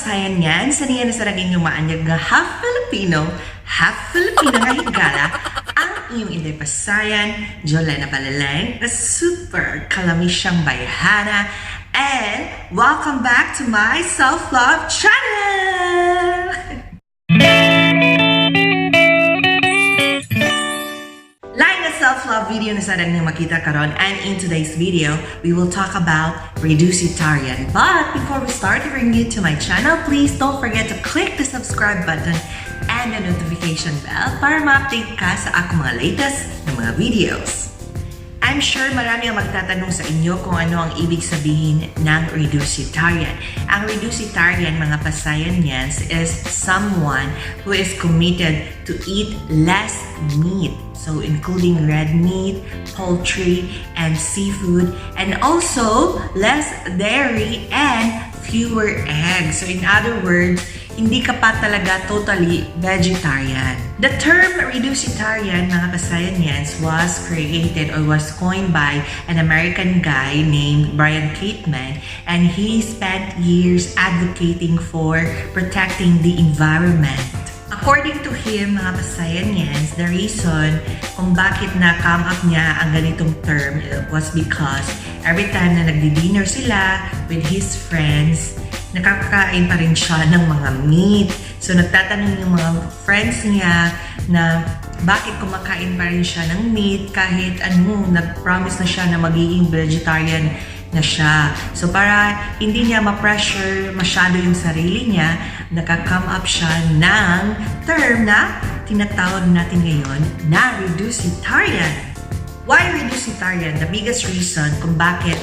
pasayan yan, saniyan na sa naging yumaanyag nga half Filipino nga higala, ang iyong inday pasayan, Jolena Balaleng, a super kalamisyang bayhana, and welcome back to my self-love channel! Self-love video na sarang nang makita karon, and in today's video we will talk about reducetarian. But before we start, bring you to my channel, please don't forget to click the subscribe button and the notification bell para ma-update ka sa akong mga latest na mga videos. I'm sure marami ang magtatanong sa inyo kung ano ang ibig sabihin ng reducetarian. Ang reducetarian, mga pasayanyans, is someone who is committed to eat less meat. So including red meat, poultry, and seafood, and also less dairy and fewer eggs. So in other words, hindi ka pa talaga totally vegetarian. The term reducetarian, mga pasayanyans, was created or was coined by an American guy named Brian Cateman, and he spent years advocating for protecting the environment. According to him, mga pasayanyans, the reason kung bakit na-come up niya ang ganitong term was because every time na nagdi-dinner sila with his friends, nakakain pa rin siya ng mga meat. So nagtatanong yung mga friends niya na bakit kumakain pa rin siya ng meat kahit nag-promise na siya na magiging vegetarian na siya. So para hindi niya ma-pressure masyado yung sarili niya, naka-come up siya ng term na tinatawag natin ngayon na reducetarian. Why reducetarian? The biggest reason kung bakit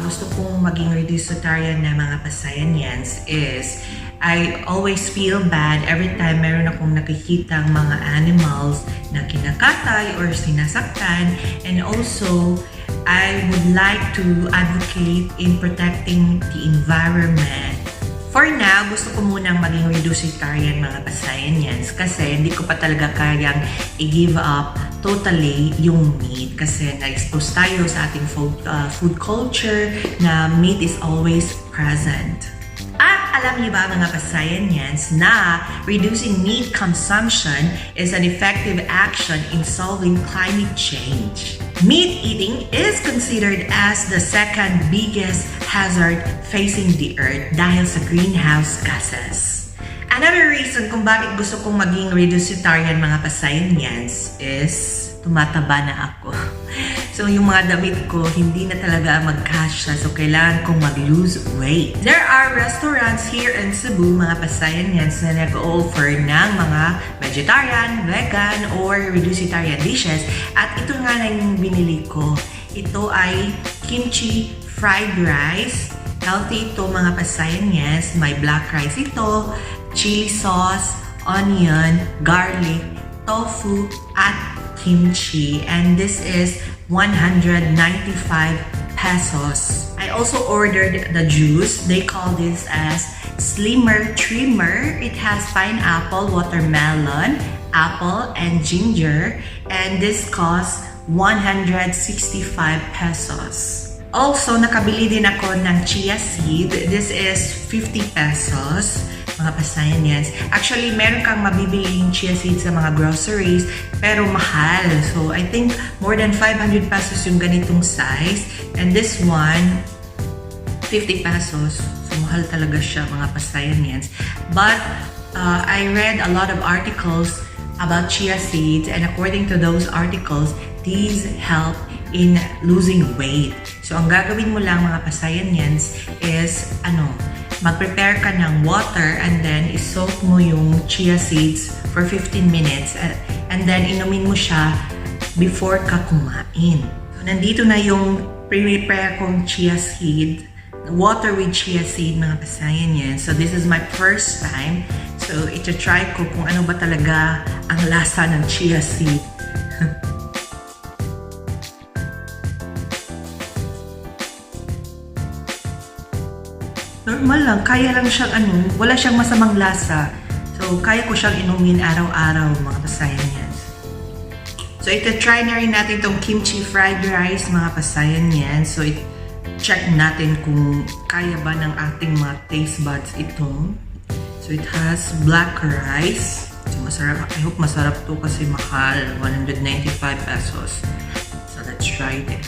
gusto kong maging reducetarian na mga pasayanyans is I always feel bad every time meron akong nakikita mga animals na kinakatay or sinasaktan, and also I would like to advocate in protecting the environment. For now, gusto ko munang maging reducetarian, mga pasayanyans, kasi hindi ko pa talaga kayang i-give up totally yung meat kasi na-expose tayo sa ating food culture na meat is always present. At alam niyo ba, mga pasayanyans, na reducing meat consumption is an effective action in solving climate change. Meat eating is considered as the second biggest hazard facing the earth dahil sa greenhouse gases. Another reason kung bakit gusto kong maging reducetarian, mga pasayanyans, is tumataba na ako. So yung mga damit ko hindi na talaga magkasya, so kailangan kong mag-lose weight. There are restaurants here in Cebu, mga pasayanyans, na nag-offer ng mga vegetarian, vegan, or reducetarian dishes, at ito nga na yung binili ko. Ito ay kimchi fried rice. Healthy ito, mga pasayanyans. May black rice ito, chili sauce, onion, garlic, tofu, at kimchi, and this is 195 pesos. I also ordered the juice. They call this as Slimmer Trimmer. It has pineapple, watermelon, apple, and ginger, and this costs 165 pesos. Also, nakabili din ako ng chia seed. This is 50 pesos. Mga pasayanyans. Actually, meron kang mabibiling chia seeds sa mga groceries, pero mahal. So, I think more than 500 pesos yung ganitong size. And this one, 50 pesos. So, mahal talaga siya, mga pasayanyans. But, I read a lot of articles about chia seeds, and according to those articles, these help in losing weight. So, ang gagawin mo lang, mga pasayanyans, is, mag-prepare ka ng water, and then isoak mo yung chia seeds for 15 minutes, and then inumin mo siya before ka kumain. So, nandito na yung pre-prepare kong chia seed, water with chia seed, mga pasayanyans. So, this is my first time. So, ito-try ko kung ano ba talaga ang lasa ng chia seed. Normal lang, kaya lang siyang wala siyang masamang lasa. So, kaya ko siyang inumin araw-araw, mga pasayanyans. So, ito-try na rin natin itong kimchi fried rice, mga pasayanyans. So, check natin kung kaya ba ng ating mga taste buds itong So it has black rice. So masarap. I hope masarap to kasi mahal. 195 pesos. So let's try it.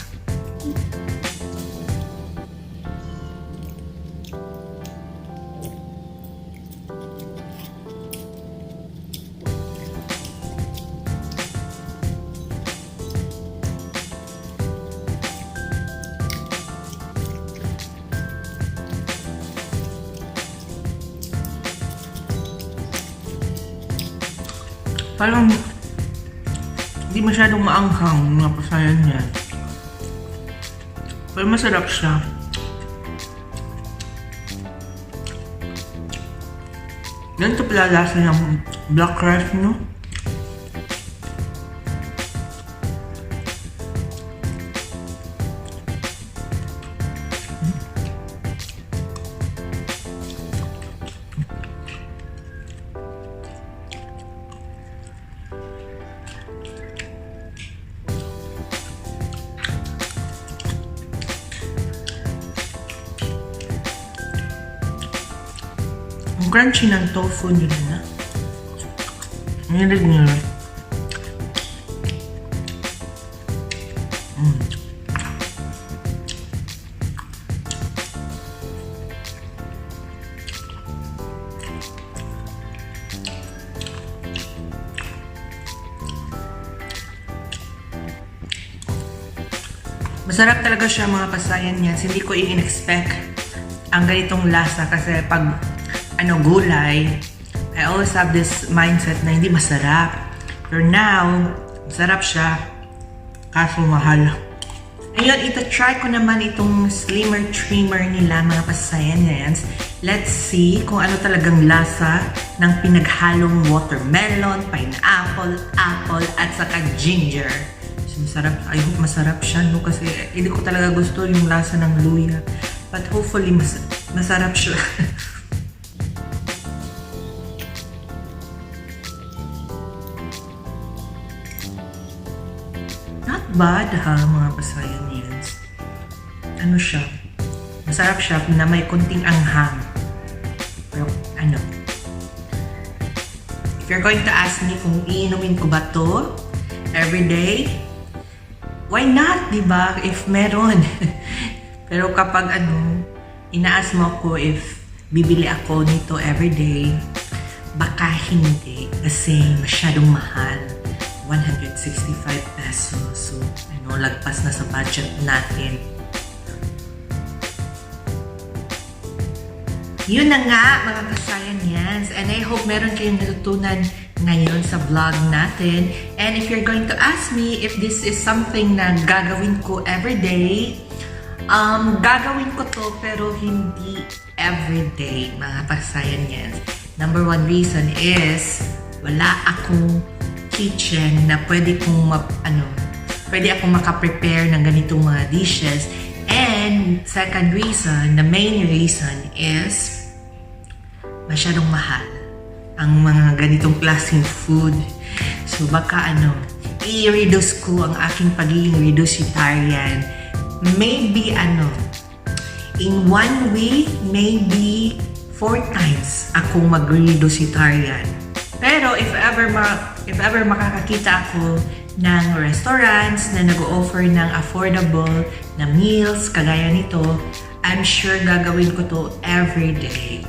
Parang hindi masyadong maanghang mga pasayan niya. Pero masarap siya. Ganito pala lasa ng black rice, no? Ang crunchy ng tofu nila na. Nilig nila. Masarap talaga siya mga pasayan niya. Hindi ko in-expect ang ganitong lasa kasi pag gulay, I always have this mindset na hindi masarap. Pero now, masarap siya. Kaso mahal. Ngayon, ita-try ko naman itong slimmer trimmer nila mga pasayans. Let's see kung ano talagang lasa ng pinaghalong watermelon, pineapple, apple, at saka ginger. So, masarap. I hope masarap siya, no? Kasi hindi ko talaga gusto yung lasa ng luya. But hopefully, masarap siya. Not bad ha, mga pasayans. Ano siya? Masarap siya na may konting anghang. Pero if you're going to ask me kung iinumin ko ba to everyday, why not, diba? If meron. Pero kapag inaas mo ko if bibili ako nito everyday, baka hindi kasi masyadong mahal. 165 pesos. So, lagpas na sa budget natin. Yun na nga, mga kasayans. And I hope meron kayong natutunan ngayon sa vlog natin. And if you're going to ask me if this is something na gagawin ko everyday, gagawin ko to pero hindi everyday, mga kasayans. Number one reason is wala akong kitchen na pwede akong makaprepare ng ganitong mga dishes. And second reason, the main reason is masyadong mahal ang mga ganitong klaseng food. So baka i-reduce ko ang aking pagiging reducetarian. Maybe in 1 week, maybe 4 times akong mag-reducetarian. Pero if ever makakakita ako ng restaurants na nag-o-offer ng affordable na meals kagaya nito, I'm sure gagawin ko to every day.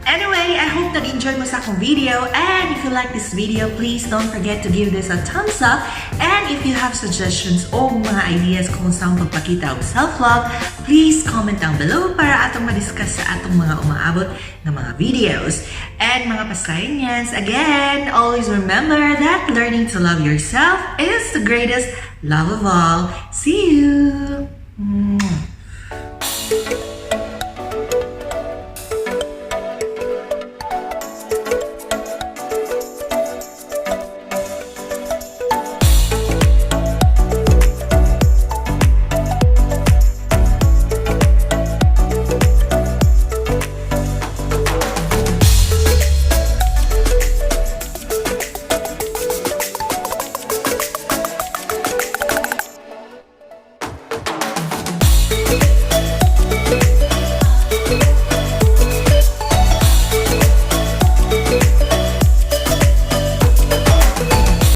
Anyway, I hope that enjoy mo sa akong video, and if you like this video, please don't forget to give this a thumbs up. And if you have suggestions o mga ideas kung saan pagpakita o self-love, please comment down below para atong madiscuss sa atong mga umaabot na mga videos. And mga pasayans, again, always remember that learning to love yourself is the greatest love of all. See you!